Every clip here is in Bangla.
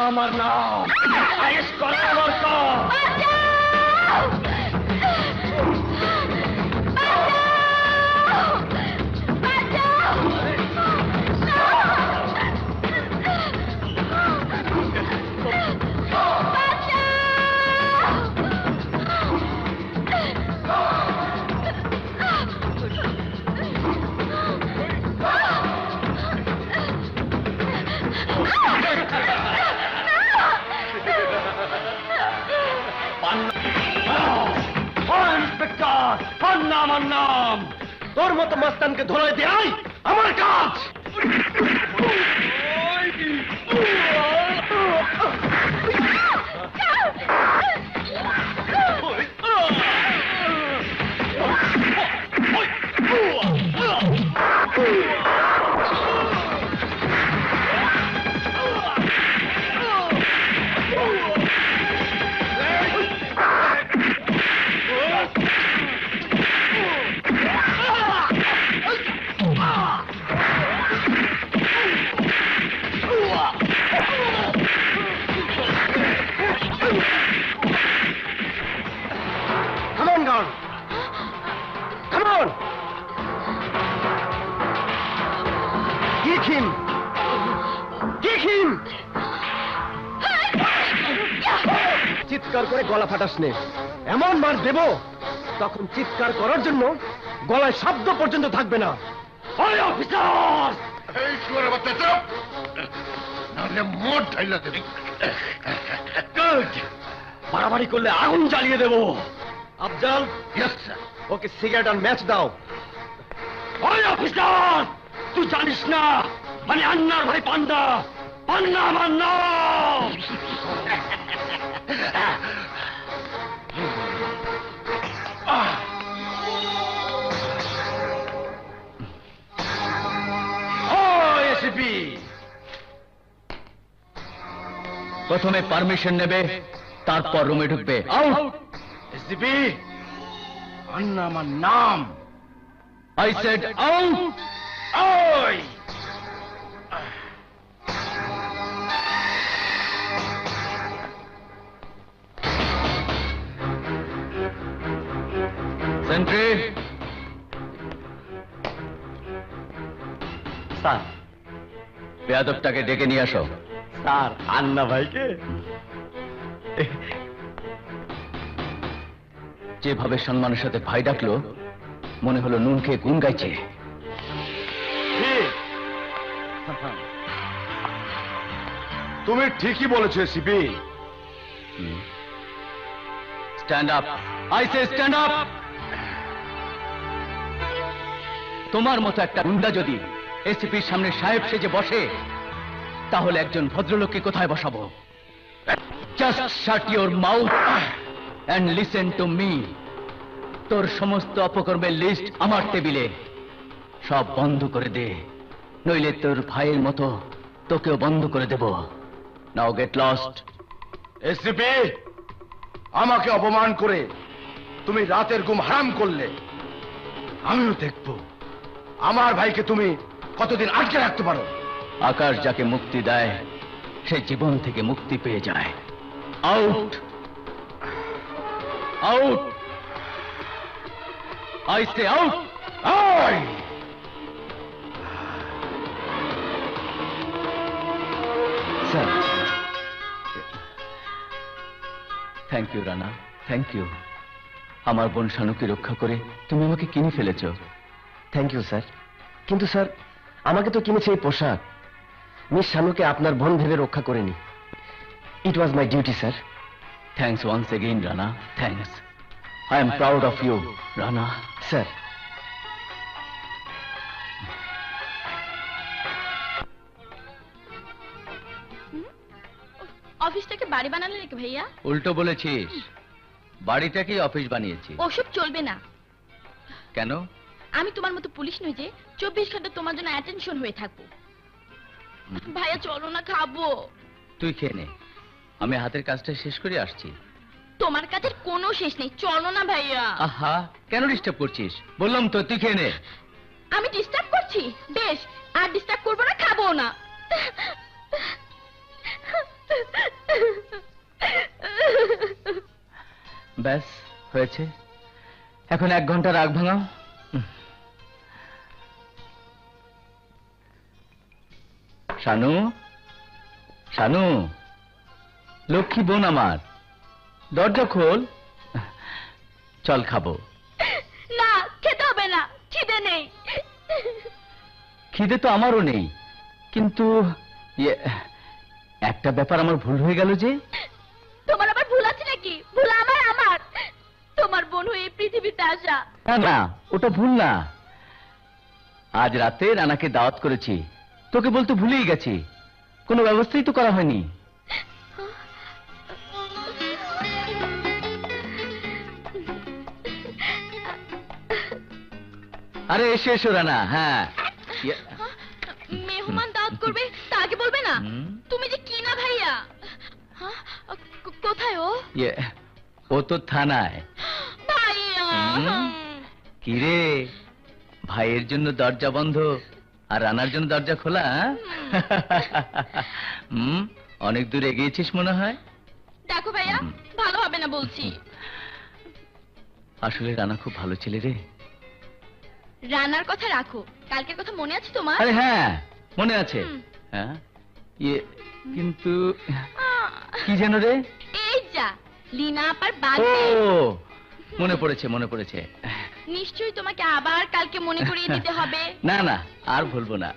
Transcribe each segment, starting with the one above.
আমার নাম, আয়েশ করা আমার কাজ। আমার নাম, তোর মতো মস্তানকে ধরে দেয় আমার কাজ। চিৎকার করে গলা ফাটাস নে, এমন মার দেব তখন চিৎকার করার জন্য গলায় শব্দ পর্যন্ত থাকবে না। ওই অফিসার, এই শুয়ারের বাচ্চা চুপ, নাহলে মোট ঢাইলা দেবে। বাড়াবাড়ি করলে আগুন জ্বালিয়ে দেব। Afzal, yes sir. Okay cigarette আর ম্যাচ দাও। ওই অফিসার, তুই জানিস না মানে আন্নার ভাই পান্ডা, পান্না আমার নাম। প্রথমে পারমিশন নেবে, তারপর রুমে ঢুকবে। আউট। এসডিপি, আন্না আমার নাম। I said out. ওই সেন্ট্রি। স্যার, বেয়াদবটাকে ডেকে নিয়ে আসো। স্যার, আন্না ভাইকে যেভাবে সম্মানের সাথে ভাই ডাকলো, মনে হলো নুন খেয়ে গুণ গাইছে। তুমি ঠিকই বলেছো CP. Stand up. I say stand up. তোমার মতো একটা গুন্ডা যদি এসিপির সামনে সাহেব সেজে বসে, তাহলে একজন ভদ্রলোককে কোথায় বসাবো? Just shut your mouth and listen to me. তোর সমস্ত অপকর্মের লিস্ট আমার টেবিলে। সব বন্ধ করে দে, নইলে তোর ভাইয়ের মতো তোকেও বন্ধ করে দেব। Now get lost. এসিপি, আমাকে অপমান করে তুমি রাতের ঘুম হারাম করলে, আমিও দেখব আমার ভাইকে তুমি কতদিন আটকে রাখতে পারো। আকাশ যাকে মুক্তি দেয়, সে জীবন থেকে মুক্তি পেয়ে যায়। Out. Out. I say out. আয় sir, thank you Rana, thank you. আমার বোন শানুকে রক্ষা করে তুমি আমাকে কিনে ফেলেছ। Thank you sir. কিন্তু স্যার, আমাকে তো কিনেছে এই পোশাক। মিস শানুকে আপনার বোন ভেবে রক্ষা করেনি। It was my duty sir. Thanks once again Rana, thanks. I am proud of you Rana. Sir, অফিসটাকে বাড়ি বানালে নাকি ভাইয়া? উল্টো বলেছিস, বাড়িটাকেই অফিস বানিয়েছি। ওসব চলবে না। কেন? আমি তোমার মতো পুলিশ নই যে 24 ঘন্টা তোমার জন্য অ্যাটেনশন হয়ে থাকবো। ভাইয়া চলো না, খাবো। তুই খেয়ে নে, আমি হাতের কাজটা শেষ করে আসছি। তোমার কাজের কোনো শেষ নেই, চলো না ভাইয়া। আহা, কেন ডিস্টার্ব করছিস? বললাম তো তুই খেয়ে নে। আমি ডিস্টার্ব করছি? বেশ, আর ডিস্টার্ব করবো না, খাবো না। ব্যাস হয়েছে, এখন 1 ঘন্টা রাগ ভাঙাও। শানু, শানু, লক্ষ্মী বোন আমার, দরজা খোল, চল খাবো। না, খেতে হবে না, খিদে নেই। খিদে তো আমারও নেই, কিন্তু একটা ব্যাপার আমার ভুল হয়ে গেল যে। তোমার আবার ভুল আছে নাকি? ভুল আমার আমার তোমার বোন হয়ে এই পৃথিবীতে আসা। না না, ওটা ভুল না। আজ রাতে রানাকে দাওয়াত করেছি, তোকে বলতে ভুলেই গেছি, কোনো ব্যবস্থাই তো করা হয়নি। আরে এসে এসো রানা। হ্যাঁ, মেহমান দাওয়াত করবে তা আগে বলবে না? তুমি যে কি না ভাইয়া। কোথায় ও? ও তো থানায়। ভাইয়া কি রে, ভাইয়ের জন্য দরজা বন্ধ আর রানার জন্য দরজা খোলা? অনেক দূর এগিয়েছিস মনে হয়। দেখো ভাইয়া, ভালো হবে না বলছি। আসলে রানা খুব ভালো ছেলে রে। রানার কথা রাখো, কালকের কথা মনে আছে তোমার? আরে হ্যাঁ, মনে আছে। হ্যাঁ, কিন্তু কি যেন রে? এই যা লীনা আপার ও বার্থডে। মনে পড়েছে, মনে পড়েছে। নিশ্চয়ই তোমাকে আবার কালকে মনে করিয়ে দিতে হবে। না না, আর বলবো না।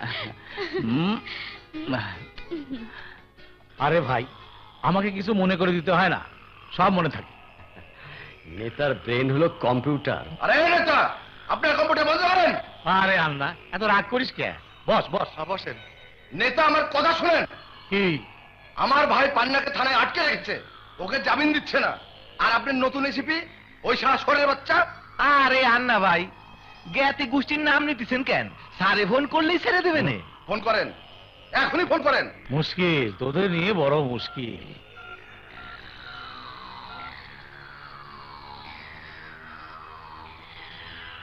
আরে ভাই, আমাকে কিছু মনে করে দিতে হয় না, সব মনে থাকে। নেতার ব্রেন হলো কম্পিউটার। আরে নেতা, আপনার কম্পিউটার বন্ধ করেন। আরে আল্লাহ, এত রাগ করিস কে? বস বস। বসেন। নেতা, আমার কথা শুনেন। কি? আমার ভাই পান্নাকে থানায় আটকে রেখেছে, ওকে জামিন দিচ্ছে না। আর আপনি নতুন এসিপি, ওই সারা শহরের বাচ্চা। আরে আন্না ভাই, জ্ঞাতি গোষ্ঠীর নাম নিতেছেন কেন? স্যারে ফোন করলেই ছেড়ে দেবেন। ফোন করেন, এখনই ফোন করেন। মুশকিল, তোদের নিয়ে বড় মুশকিল।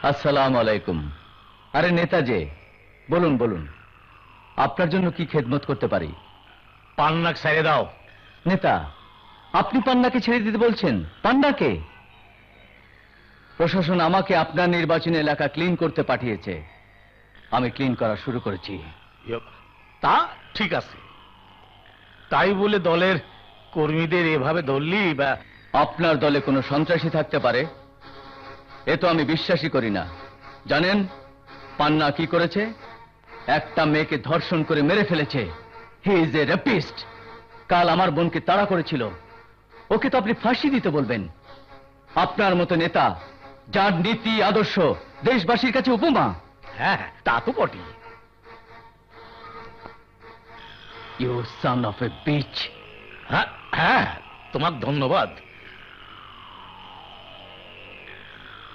আসসালামু আলাইকুম। আরে নেতা যে, বলুন বলুন, আপনার জন্য কি খেদমত করতে পারি? পান্নাক ছেড়ে দাও। নেতা, আপনি পান্নাকে ছেড়ে দিতে বলছেন? পান্নাকে? প্রশাসন আমাকে আপনার নির্বাচনী এলাকা ক্লিন করতে পাঠিয়েছে, আমি ক্লিন করা শুরু করেছি। তা ঠিক আছে, তাই বলে দলের কর্মীদের এভাবে ধরলি বা? আপনার দলে কোনো সন্ত্রাসী থাকতে পারে, এ তো আমি বিশ্বাসই করি না। জানেন পান্না কি করেছে? একটা মেয়েকে ধর্ষণ করে মেরে ফেলেছে। He is a rapist. কাল আমার বোনকে তাড়া করেছিল, ওকে তো আপনি ফাঁসি দিতে বলবেন? আপনার মতো নেতা, যার নীতি আদর্শ দেশবাসীর কাছে উপমা। হ্যাঁ, তা তো বটে। You son of a bitch. হ্যাঁ হ্যাঁ, তোমার ধন্যবাদ।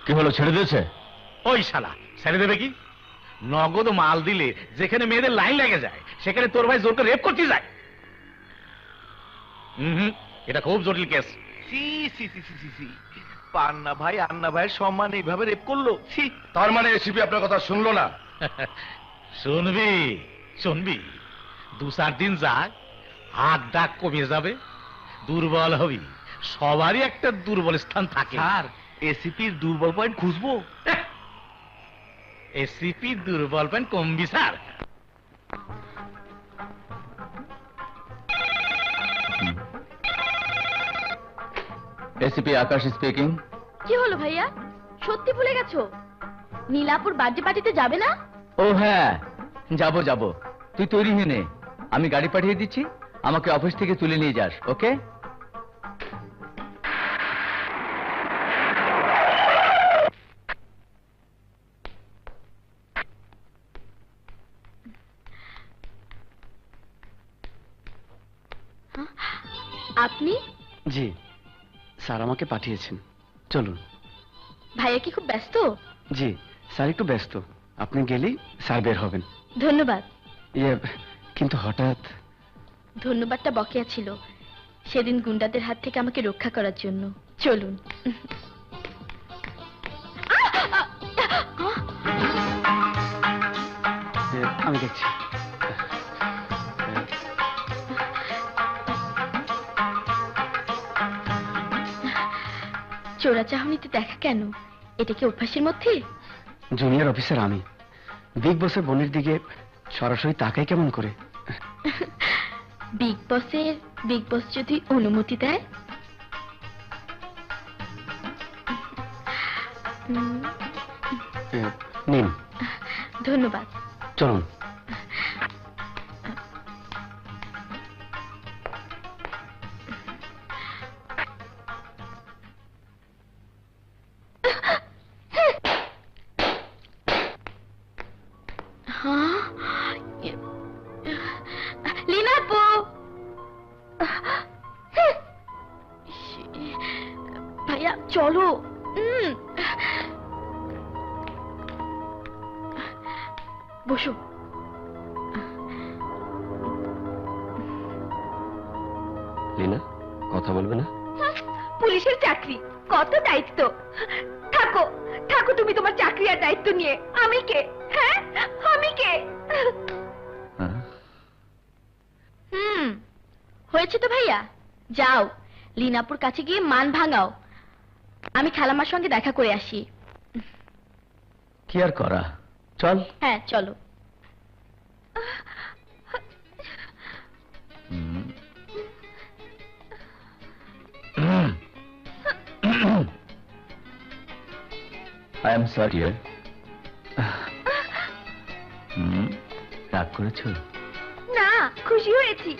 কি হলো, ছেড়ে দিয়েছে? ওই শালা ছেড়ে দেবে কি? নগদ মাল দিলে যেখানে মেয়েদের লাইন লেগে যায়, সেখানে তোর ভাই জোর করে রেপ করতে যায়। এটা খুব জটিল case. C C C C C C, Panna ভাই আন্না ভাইয়ের সম্মান এইভাবে রেপ করলো? সি। তার মানে এসিপি আপনার কথা শুনলো না? শুনবি শুনবি, 2-4 দিন যাক, হাত ডাক কমে যাবে, দুর্বল হবি। সবারই একটা দুর্বল স্থান থাকে। স্যার, এসিপির দুর্বল পয়েন্ট খুঁজবো? এসিপি দুর্বল পয়েন্ট কমবি স্যার? এসিপি আকাশ স্পিকিং। কি হলো ভাইয়া, সত্যি ভুলে গেছো? নীলাপুর বার্থডে পার্টিতে যাবে না? ও হ্যাঁ, যাব যাব। তুই তৈরি হয়ে নে, আমি গাড়ি পাঠিয়ে দিচ্ছি, আমাকে অফিস থেকে তুলে নিয়ে যাস। ওকে? আপনি? জি, স্যার আমাকে পাঠিয়েছেন, চলুন। ভাইয়া কি খুব ব্যস্ত? জি, স্যার একটু ব্যস্ত, আপনি গেলেই স্যার বের হবেন। ধন্যবাদ। কিন্তু হঠাৎ? ধন্যবাদটা বকেয়া ছিল, সেদিন গুন্ডাদের হাত থেকে আমাকে রক্ষা করার জন্য। চলুন। আমি দেখছি। চোরাচাহনিতে দেখা কেন? এটা কি অভ্যাসের মধ্যে? জুনিয়র অফিসার আমি, বিগ বসের বোনের দিকে সরাসরি তাকাই কেমন করে? বিগ বস যদি অনুমতি দেয়। নিন, ধন্যবাদ। চলুন। লীনা আপু, ভাইয়া চলো। বসো। লীনা, কথা বলবে না? পুলিশের চাকরি, কত দায়িত্ব। থাকো থাকো তুমি তোমার চাকরি আর দায়িত্ব নিয়ে। আমি কে? হ্যাঁ, আমি কে? হয়েছে তো ভাইয়া, যাও লীনাপুর কাছে গিয়ে মান ভাঙাও। আমি খালামার সঙ্গে দেখা করে আসি। কি আর করা, চল। হ্যাঁ চলো। I am sorry. রাগ করেছো? না, খুশি হয়েছি।